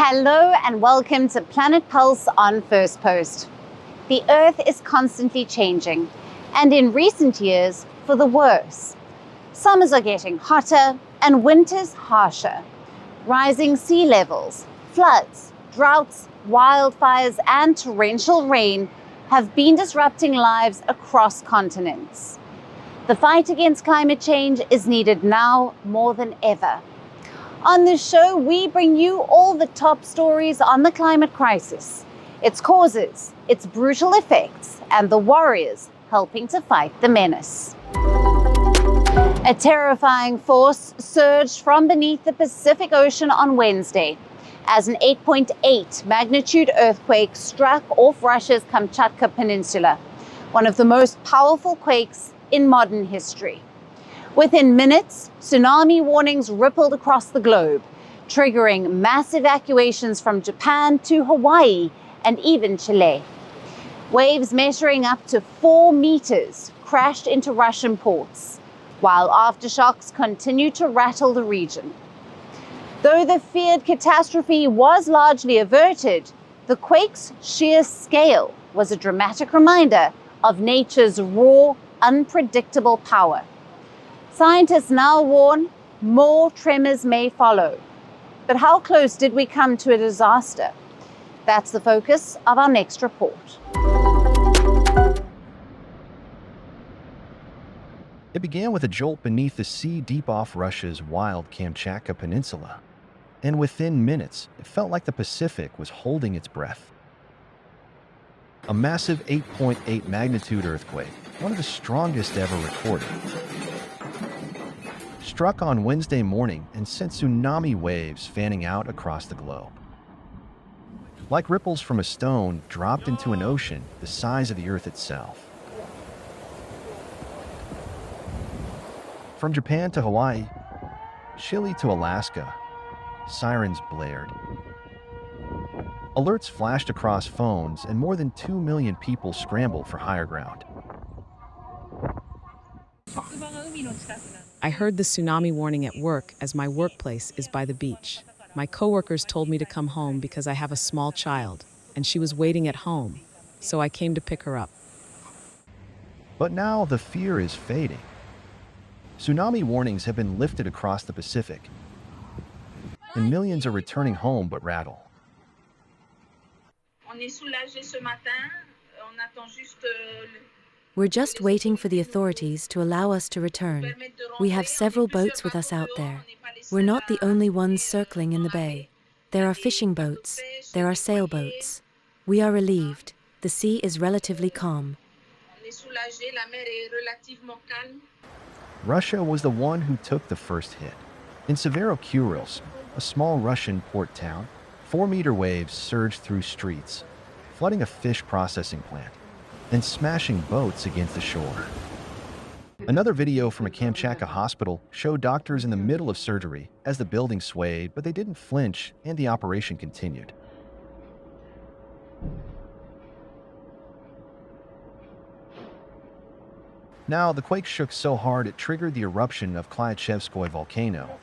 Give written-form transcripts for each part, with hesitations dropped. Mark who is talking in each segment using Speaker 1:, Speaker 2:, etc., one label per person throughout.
Speaker 1: Hello and welcome to Planet Pulse on Firstpost. The Earth is constantly changing, and in recent years, for the worse. Summers are getting hotter and winters harsher. Rising sea levels, floods, droughts, wildfires, and torrential rain have been disrupting lives across continents. The fight against climate change is needed now more than ever. On this show, we bring you all the top stories on the climate crisis, its causes, its brutal effects, and the warriors helping to fight the menace. A terrifying force surged from beneath the Pacific Ocean on Wednesday as an 8.8 magnitude earthquake struck off Russia's Kamchatka Peninsula, one of the most powerful quakes in modern history. Within minutes, tsunami warnings rippled across the globe, triggering mass evacuations from Japan to Hawaii and even Chile. Waves measuring up to 4 meters crashed into Russian ports, while aftershocks continue to rattle the region. Though the feared catastrophe was largely averted, the quake's sheer scale was a dramatic reminder of nature's raw, unpredictable power. Scientists now warn more tremors may follow. But how close did we come to a disaster? That's the focus of our next report.
Speaker 2: It began with a jolt beneath the sea deep off Russia's wild Kamchatka Peninsula. And within minutes, it felt like the Pacific was holding its breath. A massive 8.8 magnitude earthquake, one of the strongest ever recorded, struck on Wednesday morning and sent tsunami waves fanning out across the globe. Like ripples from a stone dropped into an ocean the size of the Earth itself. From Japan to Hawaii, Chile to Alaska, sirens blared. Alerts flashed across phones and more than 2 million people scrambled for higher ground.
Speaker 3: I heard the tsunami warning at work as my workplace is by the beach. My coworkers told me to come home because I have a small child, and she was waiting at home, so I came to pick her up.
Speaker 2: But now the fear is fading. Tsunami warnings have been lifted across the Pacific, and millions are returning home but rattle.
Speaker 4: We're just waiting for the authorities to allow us to return. We have several boats with us out there. We're not the only ones circling in the bay. There are fishing boats. There are sailboats. We are relieved. The sea is relatively calm.
Speaker 2: Russia was the one who took the first hit. In Severokurilsk, a small Russian port town, 4-meter waves surged through streets, flooding a fish processing plant and smashing boats against the shore. Another video from a Kamchatka hospital showed doctors in the middle of surgery as the building swayed, but they didn't flinch and the operation continued. Now, the quake shook so hard it triggered the eruption of Klyachevskoye volcano,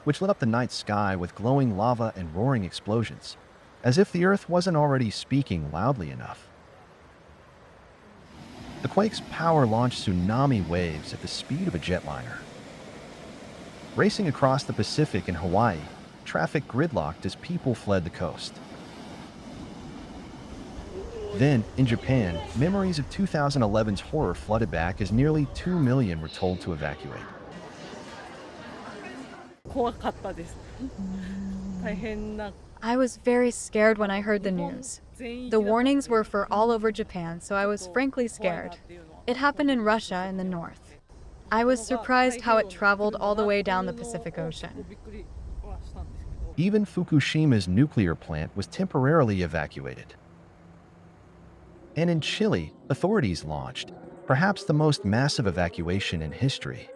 Speaker 2: which lit up the night sky with glowing lava and roaring explosions, as if the Earth wasn't already speaking loudly enough. The quake's power launched tsunami waves at the speed of a jetliner. Racing across the Pacific and Hawaii, traffic gridlocked as people fled the coast. Then, in Japan, memories of 2011's horror flooded back as nearly 2 million were told to evacuate.
Speaker 5: I was very scared when I heard the news. The warnings were for all over Japan, so I was frankly scared. It happened in Russia in the north. I was surprised how it traveled all the way down the Pacific Ocean.
Speaker 2: Even Fukushima's nuclear plant was temporarily evacuated. And in Chile, authorities launched perhaps the most massive evacuation in history.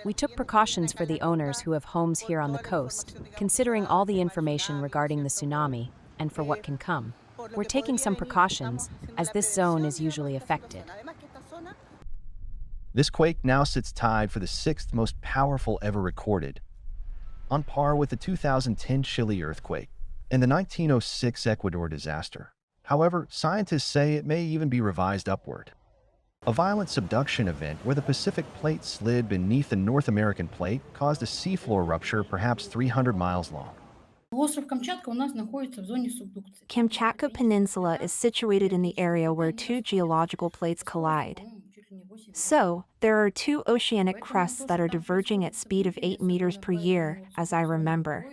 Speaker 6: We took precautions for the owners who have homes here on the coast, considering all the information regarding the tsunami and for what can come. We're taking some precautions, as this zone is usually affected.
Speaker 2: This quake now sits tied for the sixth most powerful ever recorded, on par with the 2010 Chile earthquake and the 1906 Ecuador disaster. However, scientists say it may even be revised upward. A violent subduction event where the Pacific plate slid beneath the North American plate caused a seafloor rupture perhaps 300 miles long.
Speaker 7: Kamchatka Peninsula is situated in the area where two geological plates collide. So, there are two oceanic crusts that are diverging at speed of 8 meters per year, as I remember.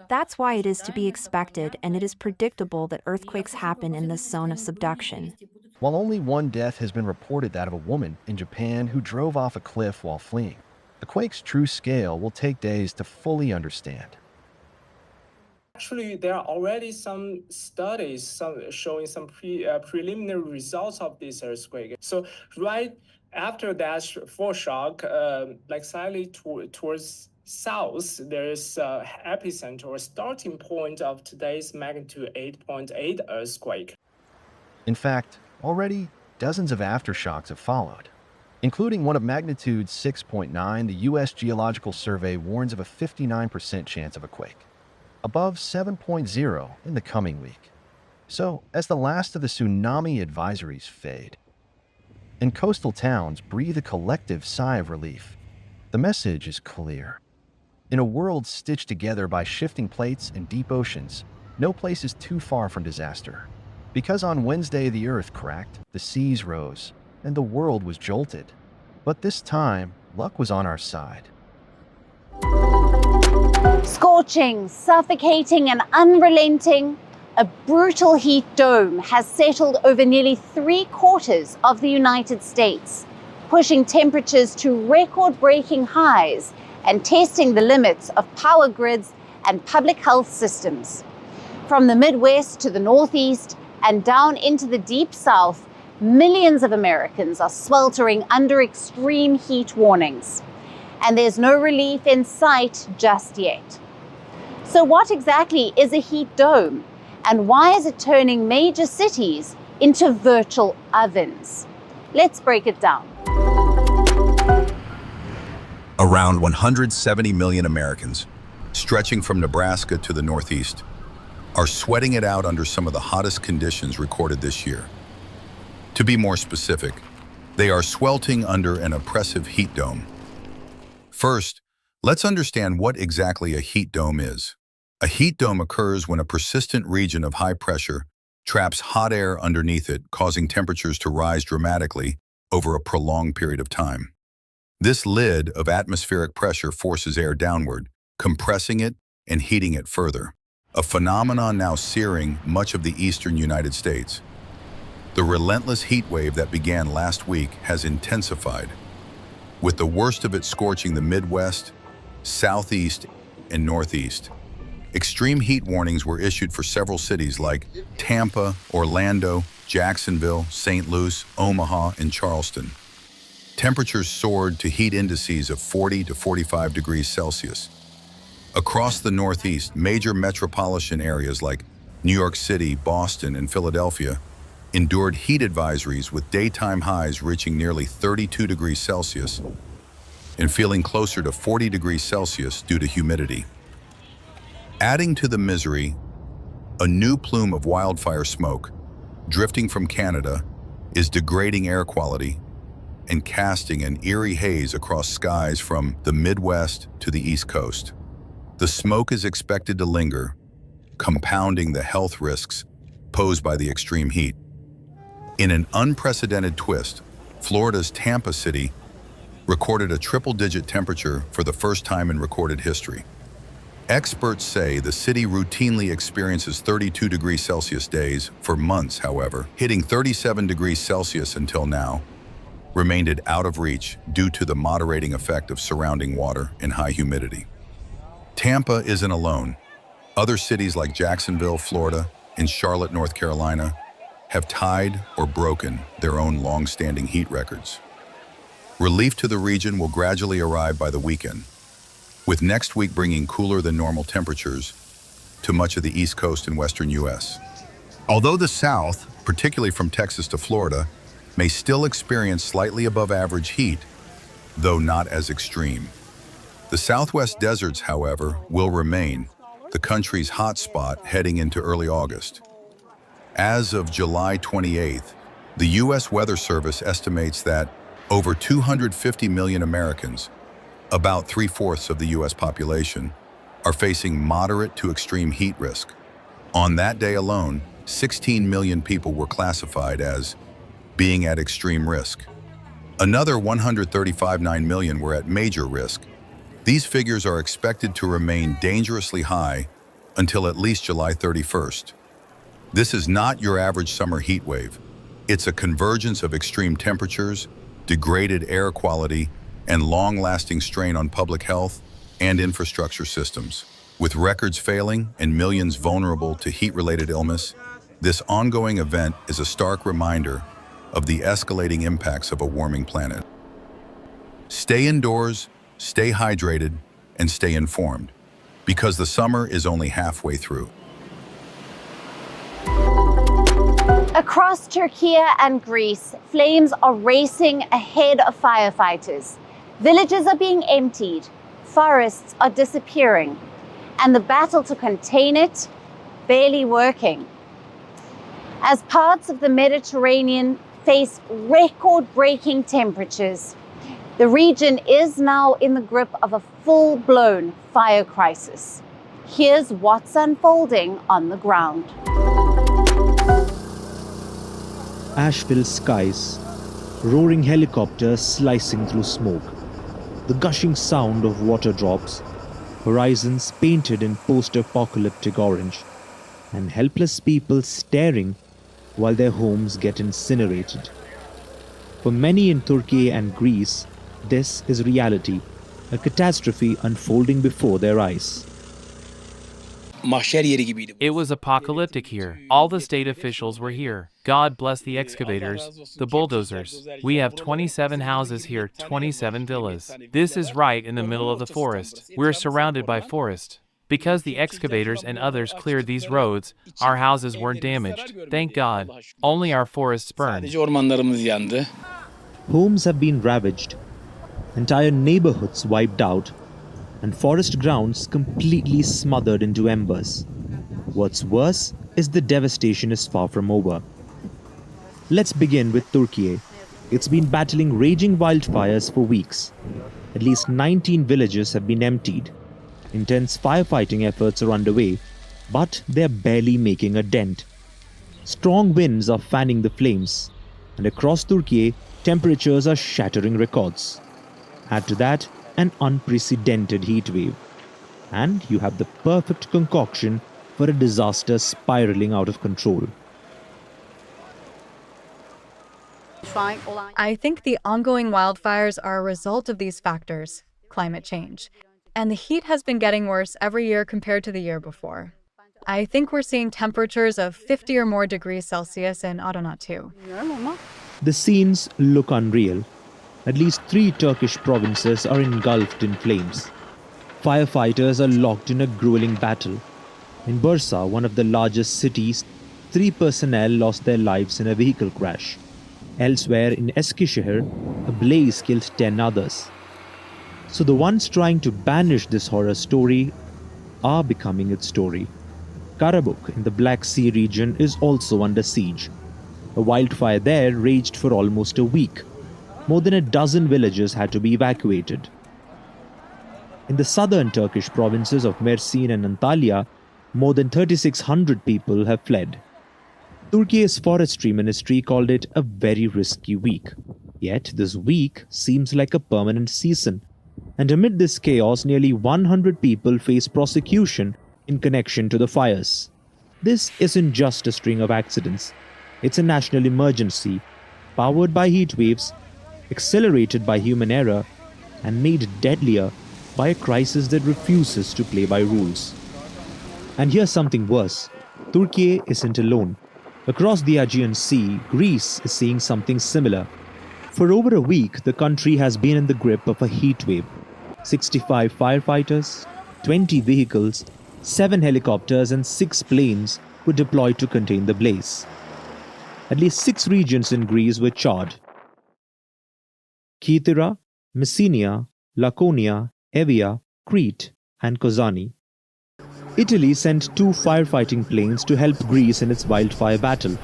Speaker 7: That's why it is to be expected and it is predictable that earthquakes happen in this zone of subduction.
Speaker 2: While only one death has been reported, that of a woman in Japan who drove off a cliff while fleeing, the quake's true scale will take days to fully understand.
Speaker 8: Actually, there are already some studies showing some preliminary results of this earthquake. So right after that foreshock, like slightly towards south, there is an epicenter or starting point of today's magnitude 8.8 earthquake.
Speaker 2: In fact, already dozens of aftershocks have followed, including one of magnitude 6.9. The U.S. Geological Survey warns of a 59% chance of a quake, above 7.0 in the coming week. So, as the last of the tsunami advisories fade, and coastal towns breathe a collective sigh of relief, the message is clear. In a world stitched together by shifting plates and deep oceans, no place is too far from disaster. Because on Wednesday the earth cracked, the seas rose, and the world was jolted. But this time, luck was on our side.
Speaker 1: Scorching, suffocating, and unrelenting, a brutal heat dome has settled over nearly 3/4 of the United States, pushing temperatures to record-breaking highs and testing the limits of power grids and public health systems. From the Midwest to the Northeast and down into the Deep South, millions of Americans are sweltering under extreme heat warnings. And there's no relief in sight just yet. So what exactly is a heat dome? And why is it turning major cities into virtual ovens? Let's break it down.
Speaker 9: Around 170 million Americans, stretching from Nebraska to the Northeast, are sweating it out under some of the hottest conditions recorded this year. To be more specific, they are sweltering under an oppressive heat dome. First, let's understand what exactly a heat dome is. A heat dome occurs when a persistent region of high pressure traps hot air underneath it, causing temperatures to rise dramatically over a prolonged period of time. This lid of atmospheric pressure forces air downward, compressing it and heating it further, a phenomenon now searing much of the eastern United States. The relentless heat wave that began last week has intensified, with the worst of it scorching the Midwest, Southeast, and Northeast. Extreme heat warnings were issued for several cities like Tampa, Orlando, Jacksonville, St. Louis, Omaha, and Charleston. Temperatures soared to heat indices of 40 to 45 degrees Celsius. Across the Northeast, major metropolitan areas like New York City, Boston, and Philadelphia endured heat advisories with daytime highs reaching nearly 32 degrees Celsius and feeling closer to 40 degrees Celsius due to humidity. Adding to the misery, a new plume of wildfire smoke, drifting from Canada, is degrading air quality and casting an eerie haze across skies from the Midwest to the East Coast. The smoke is expected to linger, compounding the health risks posed by the extreme heat. In an unprecedented twist, Florida's Tampa City recorded a triple-digit temperature for the first time in recorded history. Experts say the city routinely experiences 32 degrees Celsius days for months, however, hitting 37 degrees Celsius until now remained out of reach due to the moderating effect of surrounding water and high humidity. Tampa isn't alone. Other cities like Jacksonville, Florida, and Charlotte, North Carolina, have tied or broken their own long-standing heat records. Relief to the region will gradually arrive by the weekend, with next week bringing cooler than normal temperatures to much of the East Coast and Western U.S. Although the South, particularly from Texas to Florida, may still experience slightly above average heat, though not as extreme. The Southwest deserts, however, will remain the country's hotspot heading into early August. As of July 28th, the U.S. Weather Service estimates that over 250 million Americans, about 3/4 of the U.S. population, are facing moderate to extreme heat risk. On that day alone, 16 million people were classified as being at extreme risk. Another 135.9 million were at major risk. These figures are expected to remain dangerously high until at least July 31st. This is not your average summer heat wave. It's a convergence of extreme temperatures, degraded air quality, and long-lasting strain on public health and infrastructure systems. With records failing and millions vulnerable to heat-related illness, this ongoing event is a stark reminder of the escalating impacts of a warming planet. Stay indoors, stay hydrated, and stay informed, because the summer is only halfway through.
Speaker 1: Across Turkey and Greece, flames are racing ahead of firefighters. Villages are being emptied, forests are disappearing, and the battle to contain it barely working. As parts of the Mediterranean face record-breaking temperatures, the region is now in the grip of a full-blown fire crisis. Here's what's unfolding on the ground.
Speaker 10: Ash-filled skies, roaring helicopters slicing through smoke, the gushing sound of water drops, horizons painted in post-apocalyptic orange, and helpless people staring while their homes get incinerated. For many in Turkey and Greece, this is reality, a catastrophe unfolding before their eyes.
Speaker 11: It was apocalyptic here. All the state officials were here. God bless the excavators, the bulldozers. We have 27 houses here, 27 villas. This is right in the middle of the forest. We're surrounded by forest. Because the excavators and others cleared these roads, our houses weren't damaged. Thank God. Only our forests burned.
Speaker 10: Homes have been ravaged, entire neighborhoods wiped out, and forest grounds completely smothered into embers. What's worse is the devastation is far from over. Let's begin with Turkey. It's been battling raging wildfires for weeks. At least 19 villages have been emptied. Intense firefighting efforts are underway, but they're barely making a dent. Strong winds are fanning the flames, and across Turkey, temperatures are shattering records. Add to that an unprecedented heat wave, and you have the perfect concoction for a disaster spiraling out of control.
Speaker 5: I think the ongoing wildfires are a result of these factors, climate change. And the heat has been getting worse every year compared to the year before. I think we're seeing temperatures of 50 or more degrees Celsius in Adana too.
Speaker 10: The scenes look unreal. At least 3 Turkish provinces are engulfed in flames. Firefighters are locked in a grueling battle. In Bursa, one of the largest cities, 3 personnel lost their lives in a vehicle crash. Elsewhere in Eskişehir, a blaze killed 10 others. So the ones trying to banish this horror story are becoming its story. Karabuk in the Black Sea region is also under siege. A wildfire there raged for almost a week. More than a dozen villages had to be evacuated. In the southern Turkish provinces of Mersin and Antalya, more than 3,600 people have fled. Turkey's forestry ministry called it a very risky week. Yet this week seems like a permanent season. And amid this chaos, nearly 100 people face prosecution in connection to the fires. This isn't just a string of accidents. It's a national emergency, powered by heat waves, accelerated by human error, and made deadlier by a crisis that refuses to play by rules. And here's something worse. Turkey isn't alone. Across the Aegean Sea, Greece is seeing something similar. For over a week, the country has been in the grip of a heat wave. 65 firefighters, 20 vehicles, 7 helicopters and 6 planes were deployed to contain the blaze. At least 6 regions in Greece were charred. Kythera, Messina, Laconia, Evia, Crete, and Kozani. Italy sent 2 firefighting planes to help Greece in its wildfire battle.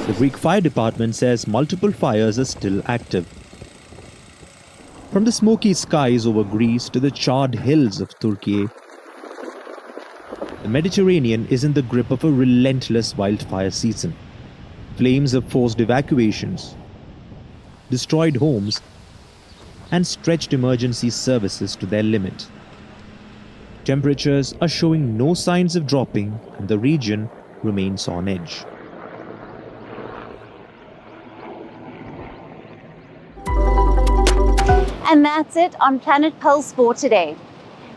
Speaker 10: The Greek fire department says multiple fires are still active. From the smoky skies over Greece to the charred hills of Turkey, the Mediterranean is in the grip of a relentless wildfire season. Flames have forced evacuations, destroyed homes, and stretched emergency services to their limit. Temperatures are showing no signs of dropping, and the region remains on edge.
Speaker 1: And that's it on Planet Pulse for today.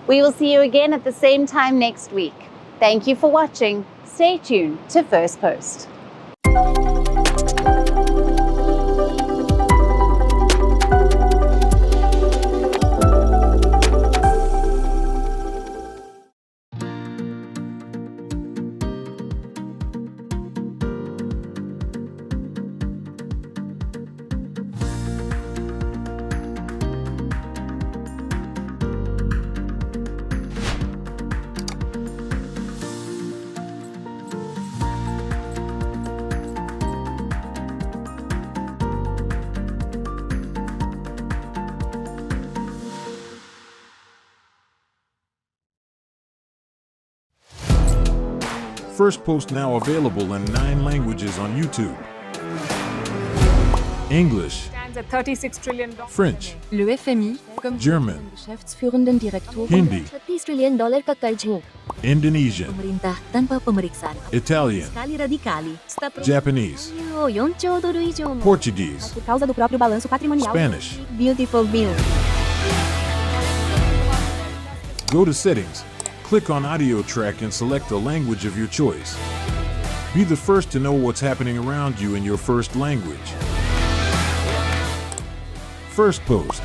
Speaker 1: We will see you again at the same time next week. Thank you for watching. Stay tuned to First Post.
Speaker 12: Firstpost now available in 9 languages on YouTube. English,
Speaker 3: $36 trillion.
Speaker 12: French,
Speaker 13: Le FMI, comme
Speaker 12: German,
Speaker 13: Geschäftsführenden Direktor
Speaker 12: Hindi,
Speaker 13: $30 trillion ka karjong.
Speaker 12: Indonesian,
Speaker 13: Pemerintah tanpa pemeriksaan.
Speaker 12: Italian,
Speaker 13: Sekali radikali.
Speaker 12: Japanese,
Speaker 13: $4
Speaker 12: Portuguese,
Speaker 13: por causa do próprio balanço patrimonial.
Speaker 12: Spanish.
Speaker 13: Beautiful bill.
Speaker 12: Go to Settings, click on Audio Track and select the language of your choice. Be the first to know what's happening around you in your first language. Firstpost.